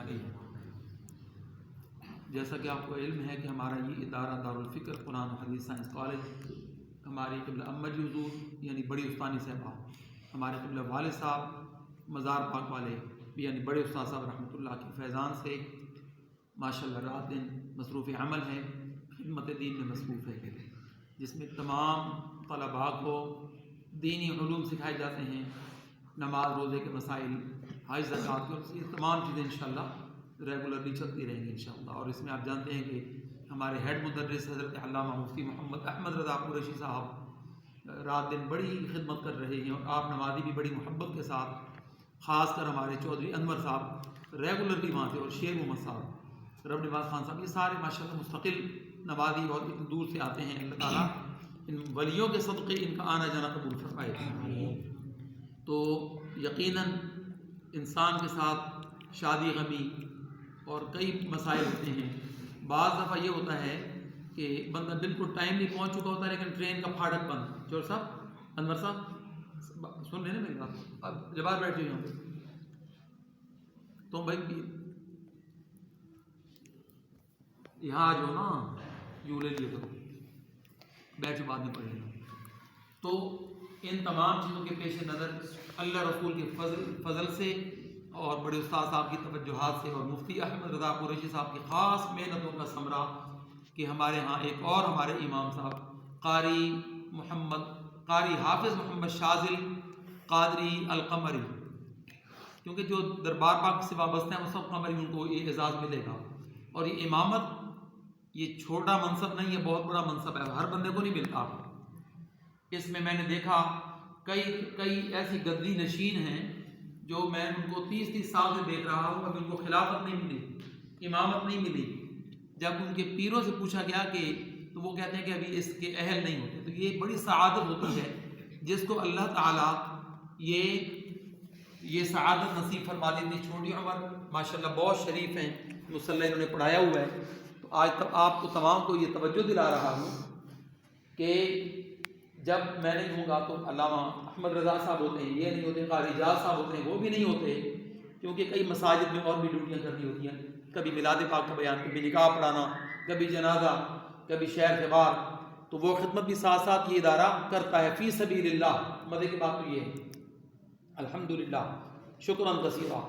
علیہ۔ جیسا کہ آپ کو علم ہے کہ ہمارا یہ ادارہ دارالفکر قرآن و حدیث سائنس کالج، ہماری قبلہ اما جی حضور یعنی بڑی استانی صاحبہ، ہمارے قبلہ والد صاحب مزار پاک والے یعنی بڑے استاد صاحب رحمۃ اللہ کے فیضان سے ماشاءاللہ رات دن مصروف عمل ہے، خدمت دین میں مصروف ہے، جس میں تمام طلباء کو دینی علوم سکھائے جاتے ہیں، نماز روزے کے مسائل، حج زکوٰۃ کے، یہ تمام چیزیں انشاءاللہ ریگولرلی چلتی رہیں گی انشاءاللہ۔ اور اس میں آپ جانتے ہیں کہ ہمارے ہیڈ مدرس حضرت علامہ مفتی محمد احمد رضا قریشی صاحب رات دن بڑی خدمت کر رہے ہیں، اور آپ نمازی بھی بڑی محبت کے ساتھ، خاص کر ہمارے چودھری انور صاحب ریگولرلی وہاں تھے، اور شیر محمد صاحب، رب نواز خان صاحب، یہ سارے ماشاءاللہ مستقل نمازی اور اتنی دور سے آتے ہیں۔ اللہ تعالیٰ ان ولیوں کے صدقے ان کا آنا جانا قبول فرمائے۔ تو یقیناً انسان کے ساتھ شادی غمی اور کئی مسائل ہوتے ہیں۔ بعض دفعہ یہ ہوتا ہے کہ بندہ بالکل ٹائم نہیں پہنچ چکا ہوتا ہے، لیکن ٹرین کا پھاٹک بند۔ چور صاحب، انور صاحب سن رہے ہیں نا میری بات؟ اب جواب بیٹھ جائیے تو بھائی یہاں جو نا یوں لے لیے کرو، بیٹھ بعد میں پڑھیں گے۔ تو ان تمام چیزوں کے پیش نظر اللہ رسول کے فضل سے اور بڑے استاد صاحب کی توجہات سے اور مفتی احمد رضا قریشی صاحب کی خاص محنتوں کا ثمرہ کہ ہمارے ہاں ایک اور ہمارے امام صاحب قاری حافظ محمد شاذل قادری القمری، کیونکہ جو دربار پاک سے وابستہ ہیں وہ سب قمری، ان کو یہ اعزاز ملے گا۔ اور یہ امامت یہ چھوٹا منصب نہیں ہے، بہت بڑا منصب ہے، ہر بندے کو نہیں ملتا۔ اس میں نے دیکھا کئی ایسی گدی نشین ہیں جو میں ان کو 30 سال سے دیکھ رہا ہوں، ابھی ان کو خلافت نہیں ملی، امامت نہیں ملی۔ جب ان کے پیروں سے پوچھا گیا کہ تو وہ کہتے ہیں کہ ابھی اس کے اہل نہیں ہوتے۔ تو یہ بڑی سعادت ہوتی ہے جس کو اللہ تعالیٰ یہ سعادت نصیب فرما دی۔ اتنی چھوٹی عمر ماشاءاللہ بہت شریف ہیں، مصلی انہوں نے پڑھایا ہوا ہے۔ تو آج تک آپ کو تمام کو یہ توجہ دلا رہا ہوں کہ جب میں نہیں ہوں گا تو علامہ احمد رضا صاحب ہوتے ہیں، یہ نہیں ہوتے، قاری اعجاز صاحب ہوتے ہیں، وہ بھی نہیں ہوتے، کیونکہ کئی مساجد میں اور بھی ڈیوٹیاں کرنی ہوتی ہیں، کبھی میلاد پاک کا بیان، کبھی نکاح پڑھانا، کبھی جنازہ، کبھی شہر خبار، تو وہ خدمت بھی ساتھ ساتھ یہ ادارہ کرتا ہے فی سبیل اللہ۔ مزے کی بات تو یہ ہے الحمدللہ شکراً کثیرا۔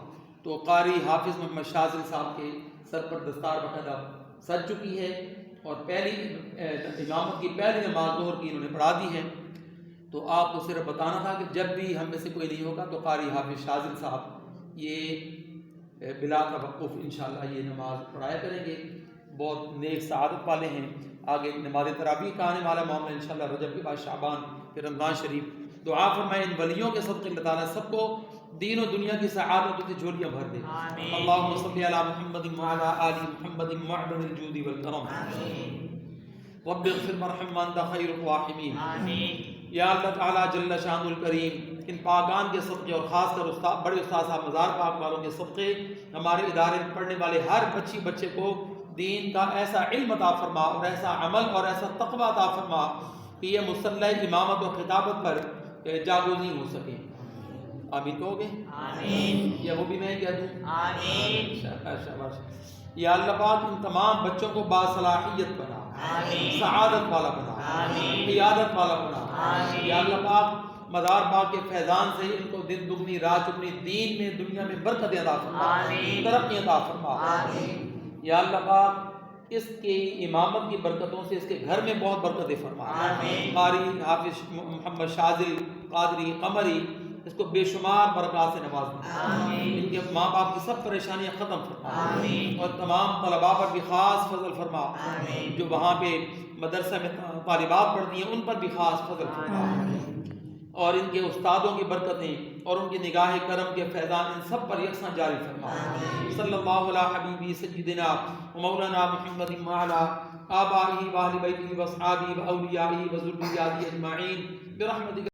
تو قاری حافظ محمد شاذل صاحب کے سر پر دستار باقاعدہ سج چکی ہے، اور پہلی امامت کی پہلی نماز ظہر کی انہوں نے پڑھا دی ہے۔ تو آپ کو صرف بتانا تھا کہ جب بھی ہم میں سے کوئی نہیں ہوگا تو قاری حافظ شاذل صاحب یہ بلا توقف انشاءاللہ یہ نماز پڑھایا کریں گے، بہت نیک سعادت والے ہیں۔ آگے نماز تراویح کا آنے والا معاملہ انشاءاللہ رجب کے بعد شعبان پھر رمضان شریف۔ دعا فرمائے ان ولیوں کے صدقے اللہ تعالیٰ سب کو دین و دنیا کی سعادتوں کی جھولیاں بھر دے۔ اللہم صلی علی محمد وعلی آل محمد معدن الجود والکرم، رب اغفر وارحم وانت خیر الراحمین۔ یا اللہ تعالیٰ جل شان الکریم ان پاکان کے صدقے اور خاص کر بڑے استاد صاحب مزار پاک والوں کے صدقے ہمارے ادارے میں پڑھنے والے ہر بچے کو دین کا ایسا علم عطا فرما اور ایسا عمل اور ایسا تقوی عطا فرما کہ یہ مصلی امامت و خطابت پر جاگوزی ہو سکے۔ آمین کہو گے؟ آمین۔ یا وہ بھی میں کہہ دوں؟ آمین۔ شاباش۔ یا اللہ پاک ان تمام بچوں کو باصلاحیت بنا، سعادت والا بنا، قیادت والا بنا۔ یا اللہ پاک مزار پاک کے فیضان سے ان کو دن دگنی رات چگنی دین میں دنیا میں برکت عطا فرما، ترقی عطا فرما۔ یا اللہ پاک اس کی امامت کی برکتوں سے اس کے گھر میں بہت برکتیں فرما۔ قاری حافظ محمد شاذل قادری قمری اس کو بے شمار برکات سے نوازنا، ان کے ماں باپ کی سب پریشانیاں ختم فرما، اور تمام طلباء پر بھی خاص فضل فرما، جو وہاں پہ مدرسہ میں طالبات پڑھتی ہیں ان پر بھی خاص فضل فرما، اور ان کے استادوں کی برکتیں اور ان کی نگاہ کرم کے فیضان ان سب پر یکساں جاری فرما۔ صلی اللہ علی حبیبی سیدنا و مولانا محمد وعلی آبائہ و اہل بیتہ و اصحابہ و اولیائہ و ذریاتہ اجمعین برحمتک